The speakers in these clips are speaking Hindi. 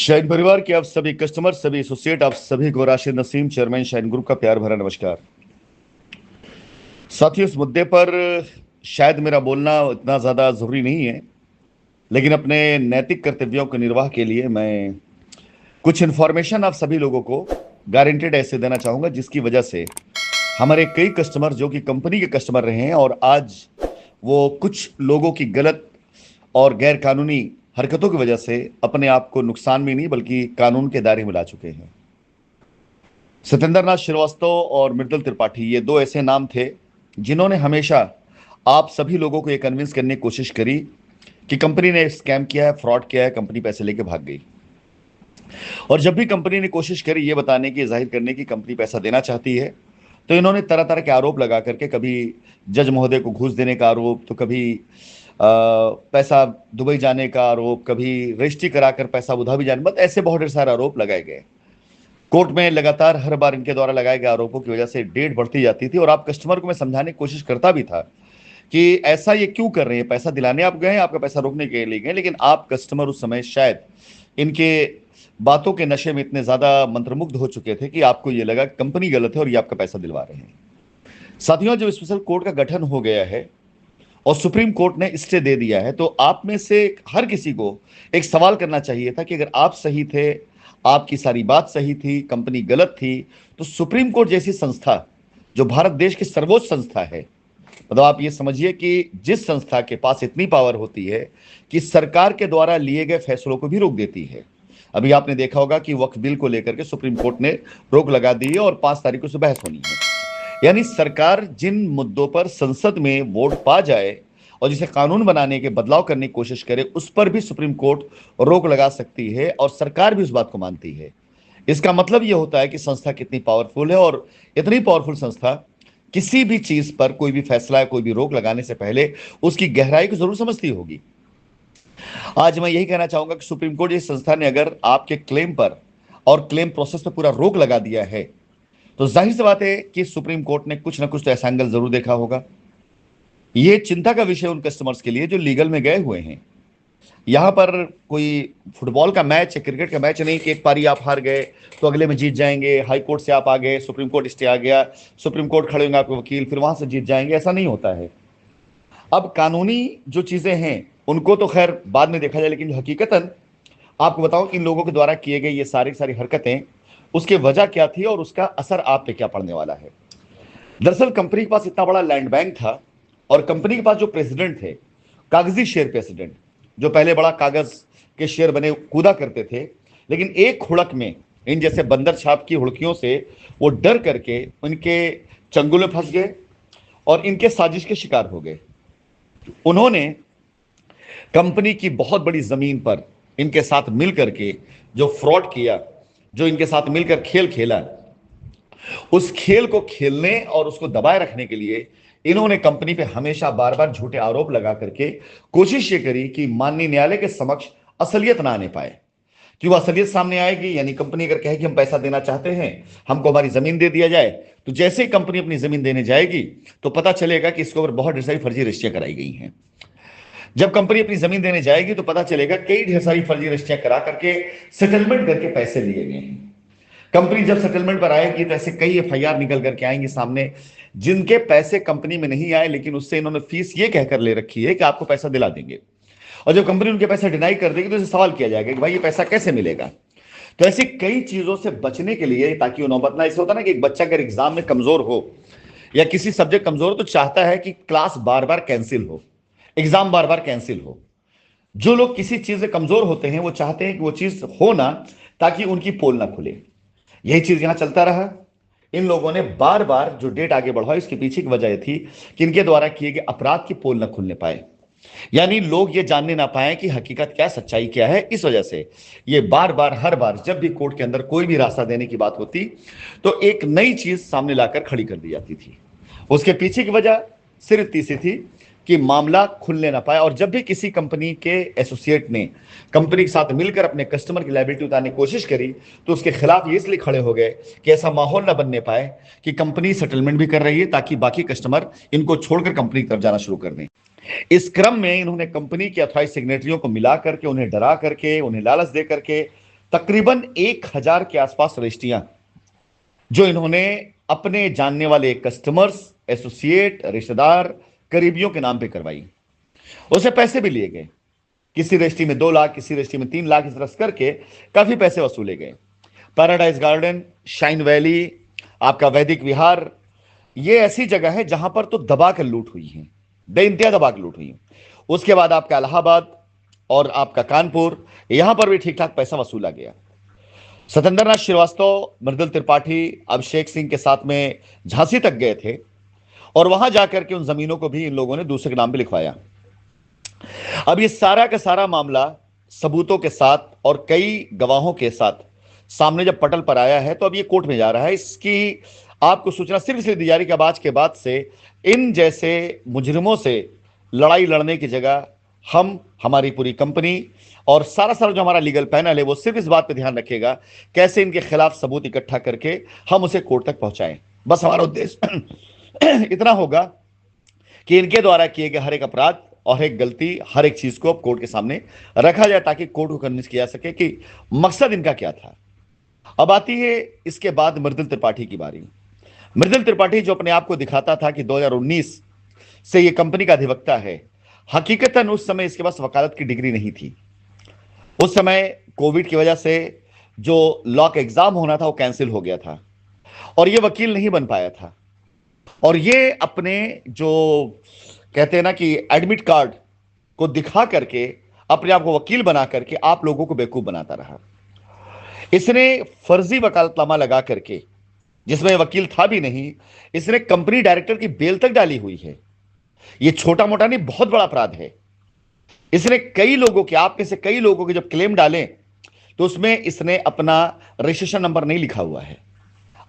शाइन परिवार के आप सभी कस्टमर, सभी एसोसिएट, आप सभी को Rashid Naseem, chairman shine group का प्यार भरा नमस्कार। साथियों, इस मुद्दे पर शायद मेरा बोलना इतना ज़्यादा ज़रूरी नहीं है, लेकिन अपने नैतिक कर्तव्यों के निर्वाह के लिए मैं कुछ इन्फॉर्मेशन आप सभी लोगों को गारंटेड ऐसे देना चाहूँगा, जिसकी वजह से हमारे कई कस्टमर जो कि कंपनी के कस्टमर रहे हैं और आज वो कुछ लोगों की गलत और गैर कानूनी हरकतों की वजह से अपने आप को नुकसान में नहीं बल्कि कानून के दायरे में ला चुके हैं। सत्येंद्र नाथ श्रीवास्तव और मृदुल त्रिपाठी, ये दो ऐसे नाम थे जिन्होंने हमेशा आप सभी लोगों को ये कन्विंस करने की कोशिश करी कि कंपनी ने स्कैम किया है, फ्रॉड किया है, कंपनी पैसे लेके भाग गई। और जब भी कंपनी ने कोशिश करी ये बताने की, जाहिर करने की कंपनी पैसा देना चाहती है, तो इन्होंने तरह तरह के आरोप लगा करके, कभी जज महोदय को घूस देने का आरोप, तो कभी पैसा दुबई जाने का आरोप, कभी रजिस्ट्री कराकर पैसा उधा भी जाने, मतलब ऐसे बहुत ढेर सारे आरोप लगाए गए। कोर्ट में लगातार हर बार इनके द्वारा लगाए गए आरोपों की वजह से डेट बढ़ती जाती थी और आप कस्टमर को मैं समझाने की कोशिश करता भी था कि ऐसा ये क्यों कर रहे हैं, पैसा दिलाने आप गए, आपका पैसा रोकने के लिए गए, लेकिन आप कस्टमर उस समय शायद इनके बातों के नशे में इतने ज्यादा मंत्रमुग्ध हो चुके थे कि आपको ये लगा कंपनी गलत है और ये आपका पैसा दिलवा रहे हैं। साथियों, जब स्पेशल कोर्ट का गठन हो गया है और सुप्रीम कोर्ट ने स्टे दे दिया है, तो आप में से हर किसी को एक सवाल करना चाहिए था कि अगर आप सही थे, आपकी सारी बात सही थी, कंपनी गलत थी, तो सुप्रीम कोर्ट जैसी संस्था जो भारत देश की सर्वोच्च संस्था है, मतलब आप ये समझिए कि जिस संस्था के पास इतनी पावर होती है कि सरकार के द्वारा लिए गए फैसलों को भी रोक देती है। अभी आपने देखा होगा कि वक्फ बिल को लेकर के सुप्रीम कोर्ट ने रोक लगा दी है और 5 तारीख को बहस होनी है। यानी सरकार जिन मुद्दों पर संसद में वोट पा जाए और जिसे कानून बनाने के बदलाव करने की कोशिश करे, उस पर भी सुप्रीम कोर्ट रोक लगा सकती है और सरकार भी उस बात को मानती है। इसका मतलब यह होता है कि संस्था कितनी पावरफुल है और इतनी पावरफुल संस्था किसी भी चीज पर कोई भी फैसला, कोई भी रोक लगाने से पहले उसकी गहराई को जरूर समझती होगी। आज मैं यही कहना चाहूंगा कि सुप्रीम कोर्ट इस संस्था ने अगर आपके क्लेम पर और क्लेम प्रोसेस पर पूरा रोक लगा दिया है, तो जाहिर सी बात है कि सुप्रीम कोर्ट ने कुछ ना कुछ तो ऐसा एंगल जरूर देखा होगा। ये चिंता का विषय उन कस्टमर्स के लिए जो लीगल में गए हुए हैं। यहां पर कोई फुटबॉल का मैच या क्रिकेट का मैच नहीं कि एक पारी आप हार गए तो अगले में जीत जाएंगे, हाई कोर्ट से आप आ गए, सुप्रीम कोर्ट स्टे आ गया, सुप्रीम कोर्ट खड़े होंगे आपके वकील, फिर वहां से जीत जाएंगे, ऐसा नहीं होता है। अब कानूनी जो चीजें हैं उनको तो खैर बाद में देखा जाए, लेकिन हकीकतन आपको बताऊं कि इन लोगों के द्वारा किए गए ये सारी हरकतें, उसकी वजह क्या थी और उसका असर आप पे क्या पड़ने वाला है। दरअसल कंपनी के पास इतना बड़ा लैंड बैंक था और कंपनी के पास जो प्रेसिडेंट थे, कागजी शेयर प्रेसिडेंट, जो पहले बड़ा कागज के शेयर बने कूदा करते थे, लेकिन एक हुड़क में इन जैसे बंदर छाप की हुड़कियों से वो डर करके उनके चंगुल में फंस गए और इनके साजिश के शिकार हो गए। उन्होंने कंपनी की बहुत बड़ी जमीन पर इनके साथ मिलकर के जो फ्रॉड किया, जो इनके साथ मिलकर खेल खेला, उस खेल को खेलने और उसको दबाए रखने के लिए इन्होंने कंपनी पे हमेशा बार बार झूठे आरोप लगा करके कोशिश ये करी कि माननीय न्यायालय के समक्ष असलियत ना आने पाए। कि वो असलियत सामने आएगी, यानी कंपनी अगर कहे कि हम पैसा देना चाहते हैं, हमको हमारी जमीन दे दिया जाए, तो जैसे ही कंपनी अपनी जमीन देने जाएगी तो पता चलेगा कि इसके ऊपर बहुत ढेर सारी फर्जी रजिस्ट्रियां कराई गई हैं। जब कंपनी अपनी जमीन देने जाएगी तो पता चलेगा कई ढेर सारी फर्जी रजिस्ट्रियां करा करके सेटलमेंट करके पैसे लिए गए हैं। कंपनी जब सेटलमेंट पर आएगी तो ऐसे कई एफआईआर निकल करके आएंगे सामने, जिनके पैसे कंपनी में नहीं आए, लेकिन उससे इन्होंने फीस ये कहकर ले रखी है कि आपको पैसा दिला देंगे। और जब कंपनी उनके पैसे डिनाई कर देगी तो इसे सवाल किया जाएगा कि भाई ये पैसा कैसे मिलेगा। तो ऐसी कई चीजों से बचने के लिए, ताकि वो नौबत ना, ऐसे होता ना कि एक बच्चा अगर एग्जाम में कमजोर हो या किसी सब्जेक्ट कमजोर हो तो चाहता है कि क्लास बार बार कैंसिल हो, एग्जाम बार बार कैंसिल हो। जो लोग किसी चीज से कमजोर होते हैं वो चाहते हैं कि वो चीज हो ना, ताकि उनकी पोल ना खुले। यही चीज यहां चलता रहा। इन लोगों ने बार बार जो डेट आगे बढ़ाई, इसके पीछे की वजह थी कि इनके द्वारा किए गए अपराध की पोल न खुलने पाए, यानी लोग ये जानने ना पाए कि हकीकत क्या, सच्चाई क्या है। इस वजह से ये बार बार, हर बार जब भी कोर्ट के अंदर कोई भी रास्ता देने की बात होती तो एक नई चीज सामने लाकर खड़ी कर दी जाती थी। उसके पीछे की वजह सिर्फ इतनी सी थी कि मामला खुलने ना पाए। और जब भी किसी कंपनी के एसोसिएट ने कंपनी के साथ मिलकर अपने कस्टमर की लायबिलिटी उतारने की कोशिश करी तो उसके खिलाफ ये इसलिए खड़े हो गए कि ऐसा माहौल ना बनने पाए कि कंपनी सेटलमेंट भी कर रही है ताकि बाकी कस्टमर इनको छोड़कर कंपनी की तरफ जाना शुरू कर दें। इस क्रम में इन्होंने कंपनी के अथॉराइज सिग्नेटरियों को मिला करके, उन्हें डरा करके, उन्हें लालच दे करके तकरीबन 1000 के आसपास रजिस्ट्रियां जो इन्होंने अपने जानने वाले कस्टमर्स, एसोसिएट, रिश्तेदार, करीबियों के नाम पे करवाई। उससे पैसे भी लिए गए, किसी रजिस्ट्री में 2 लाख, किसी रजिस्ट्री में 3 लाख, इस तरह करके काफी पैसे वसूले गए। पैराडाइज गार्डन, शाइन वैली, आपका वैदिक विहार, ये ऐसी जगह है जहां पर तो दबा कर लूट हुई है, बेइंतहा दबा कर लूट हुई है। उसके बाद आपका इलाहाबाद और आपका कानपुर, यहां पर भी ठीक ठाक पैसा वसूला गया। सत्येंद्र नाथ श्रीवास्तव, मृदुल त्रिपाठी, अभिषेक सिंह के साथ में झांसी तक गए थे और वहां जाकर के उन जमीनों को भी इन लोगों ने दूसरे के नाम पे लिखवाया। अब ये सारा का सारा मामला सबूतों के साथ और कई गवाहों के साथ सामने जब पटल पर आया है तो अब ये कोर्ट में जा रहा है। इसकी आपको सूचना सिर्फ इसलिए दी जा रही कि अब आज के बाद से इन जैसे मुजरिमों से लड़ाई लड़ने की जगह हम, हमारी पूरी कंपनी और सारा जो हमारा लीगल पैनल है वो सिर्फ इस बात पे ध्यान रखेगा कैसे इनके खिलाफ सबूत इकट्ठा करके हम उसे कोर्ट तक पहुंचाएं। बस हमारा उद्देश्य इतना होगा कि इनके द्वारा किए गए हर एक अपराध और एक गलती, हर एक चीज को कोर्ट के सामने रखा जाए ताकि कोर्ट को कन्विंस किया जा सके कि मकसद इनका क्या था। अब आती है इसके बाद मृदुल त्रिपाठी की बारी। मृदुल त्रिपाठी जो अपने आप को दिखाता था कि 2019 से ये कंपनी का अधिवक्ता है, हकीकतन उस समय इसके पास वकालत की डिग्री नहीं थी। उस समय कोविड की वजह से जो लॉ का एग्जाम होना था वो कैंसिल हो गया था और ये वकील नहीं बन पाया था। और ये अपने जो कहते हैं ना कि एडमिट कार्ड को दिखा करके अपने आप को वकील बना करके आप लोगों को बेवकूफ बनाता रहा। इसने फर्जी वकालतनामा लगा करके, जिसमें वकील था भी नहीं, इसने कंपनी डायरेक्टर की बेल तक डाली हुई है। यह छोटा मोटा नहीं, बहुत बड़ा अपराध है। इसने कई लोगों के, आप में से कई लोगों के जब क्लेम डाले तो उसमें इसने अपना रजिस्ट्रेशन नंबर नहीं लिखा हुआ है।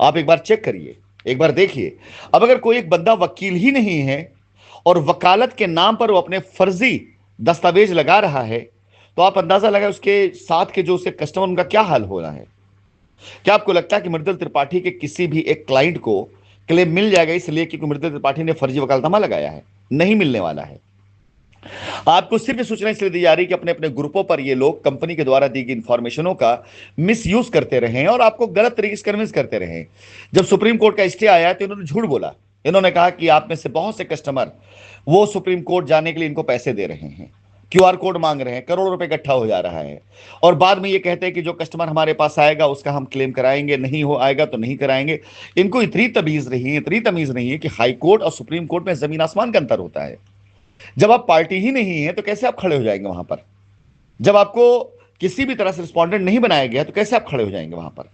आप एक बार चेक करिए, एक बार देखिए। अब अगर कोई एक बंदा वकील ही नहीं है और वकालत के नाम पर वो अपने फर्जी दस्तावेज लगा रहा है तो आप अंदाजा लगाए उसके साथ के जो उसके कस्टमर, उनका क्या हाल हो रहा है। क्या आपको लगता है कि मृदुल त्रिपाठी के किसी भी एक क्लाइंट को क्लेम मिल जाएगा इसलिए कि मृदुल त्रिपाठी ने फर्जी वकालतनामा लगाया है? नहीं मिलने वाला है। आपको सिर्फ सूचना इसलिए दी जा रही कि अपने अपने ग्रुपों पर ये लोग कंपनी के द्वारा दी गई इंफॉर्मेशनों का मिसयूज करते रहे और आपको गलत तरीके से कन्विंस करते रहे। जब सुप्रीम कोर्ट का स्टे आया तो इन्होंने झूठ बोला। इन्होंने कहा कि आप में से बहुत से कस्टमर वो सुप्रीम कोर्ट जाने के लिए इनको पैसे दे रहे हैं, क्यूआर कोड मांग रहे हैं, करोड़ों रुपए इकट्ठा हो जा रहा है और बाद में ये कहते हैं कि जो कस्टमर हमारे पास आएगा उसका हम क्लेम कराएंगे, नहीं हो आएगा तो नहीं कराएंगे। इनको इतनी तमीज नहीं है कि हाई कोर्ट और सुप्रीम कोर्ट में जमीन आसमान का अंतर होता है। जब आप पार्टी ही नहीं है तो कैसे आप खड़े हो जाएंगे वहां पर? जब आपको किसी भी तरह से रिस्पॉन्डेंट नहीं बनाया गया तो कैसे आप खड़े हो जाएंगे वहां पर?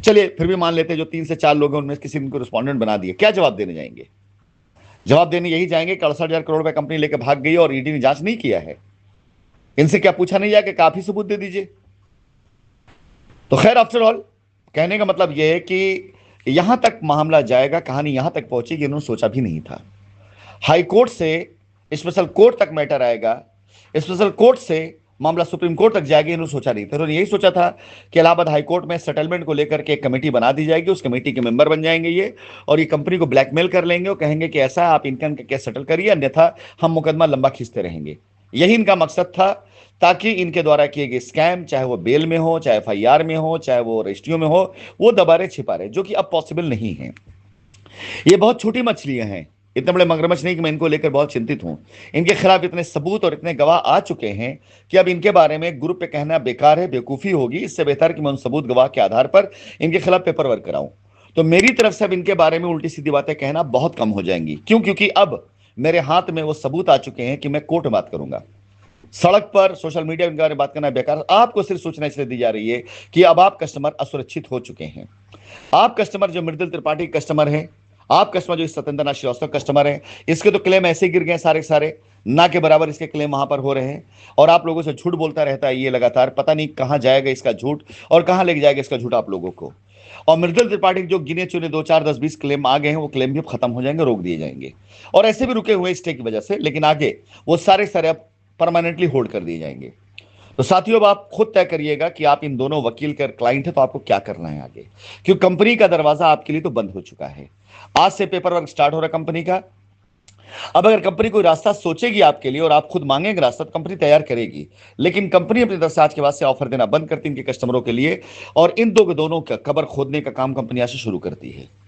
चलिए फिर भी मान लेते हैं जो 3 से 4 लोग हैं उनमें किसी ने इनको रिस्पॉन्डेंट बना दिया, क्या जवाब देने जाएंगे? जवाब देने यही जाएंगे कि 68,000 करोड़ रुपए कंपनी लेकर भाग गई और ईडी ने जांच नहीं किया है। इनसे क्या पूछा नहीं जाए कि काफी सबूत दे दीजिए? तो खैर, आफ्टर ऑल कहने का मतलब यह है कि यहां तक मामला जाएगा, कहानी यहां तक पहुंची कि इन्होंने सोचा भी नहीं था। हाई कोर्ट से स्पेशल कोर्ट तक मैटर आएगा, स्पेशल कोर्ट से मामला सुप्रीम कोर्ट तक जाएगी, इन्होंने सोचा नहीं था। इन्होंने यही सोचा था कि इलाहाबाद हाई कोर्ट में सेटलमेंट को लेकर के एक कमेटी बना दी जाएगी, उस कमेटी के मेंबर बन जाएंगे ये और ये कंपनी को ब्लैकमेल कर लेंगे और कहेंगे कि ऐसा आप इनका केस सेटल करिए, अन्यथा हम मुकदमा लंबा खींचते रहेंगे। यही इनका मकसद था, ताकि इनके द्वारा किए गए स्कैम, चाहे वो बेल में हो, चाहे एफआईआर में हो, चाहे वो रजिस्ट्रियों में हो, वो दबा रहे छिपा रहे, जो कि अब पॉसिबल नहीं है। ये बहुत छोटी मछलियां हैं, इतने बड़े मगरमच्छ नहीं कि मैं इनको लेकर बहुत चिंतित हूं। इनके खिलाफ इतने सबूत और इतने गवाह आ चुके हैं कि अब इनके बारे में ग्रुप पे कहना बेकार है, बेवकूफी होगी। इससे बेहतर कि मैं उन सबूत गवाह के आधार पर इनके खिलाफ पेपर वर्क कराऊं। तो मेरी तरफ से अब इनके बारे में उल्टी सीधी बातें कहना बहुत कम हो जाएंगी। क्यों? क्योंकि अब मेरे हाथ में वो सबूत आ चुके हैं कि मैं कोर्ट में बात करूंगा। सड़क पर, सोशल मीडिया इनके बारे में बात करना बेकार। आपको सिर्फ सूचना इसलिए दी जा रही है कि अब आप कस्टमर असुरक्षित हो चुके हैं। आप कस्टमर जो मृदुल त्रिपाठी कस्टमर है, आप कस्टमर जो सत्येंद्र नाथ श्रीवास्तव कस्टमर है, इसके तो क्लेम ऐसे गिर गए सारे सारे, ना के बराबर इसके क्लेम वहां पर हो रहे हैं। और आप लोगों से झूठ बोलता रहता है ये लगातार, पता नहीं कहां जाएगा इसका झूठ और कहां लेके जाएगा इसका झूठ आप लोगों को। और मृदुल त्रिपाठी जो गिने चुने 2, 4, 10, 20 क्लेम आ गए हैं, वो क्लेम भी खत्म हो जाएंगे, रोक दिए जाएंगे और ऐसे भी रुके हुए स्टे की वजह से, लेकिन आगे वो सारे सारे अब परमानेंटली होल्ड कर दिए जाएंगे। तो साथियों, अब आप खुद तय करिएगा कि आप इन दोनों वकील का क्लाइंट है तो आपको क्या करना है आगे, क्योंकि कंपनी का दरवाजा आपके लिए तो बंद हो चुका है। आज से पेपर वर्क स्टार्ट हो रहा है कंपनी का। अब अगर कंपनी कोई रास्ता सोचेगी आपके लिए और आप खुद मांगेंगे रास्ता, तो कंपनी तैयार करेगी। लेकिन कंपनी अपनी तरफ से आज के बाद से ऑफर देना बंद करती है इनके कस्टमरों के लिए, और इन दो के दोनों का कबर खोदने का काम कंपनी आज से शुरू करती है।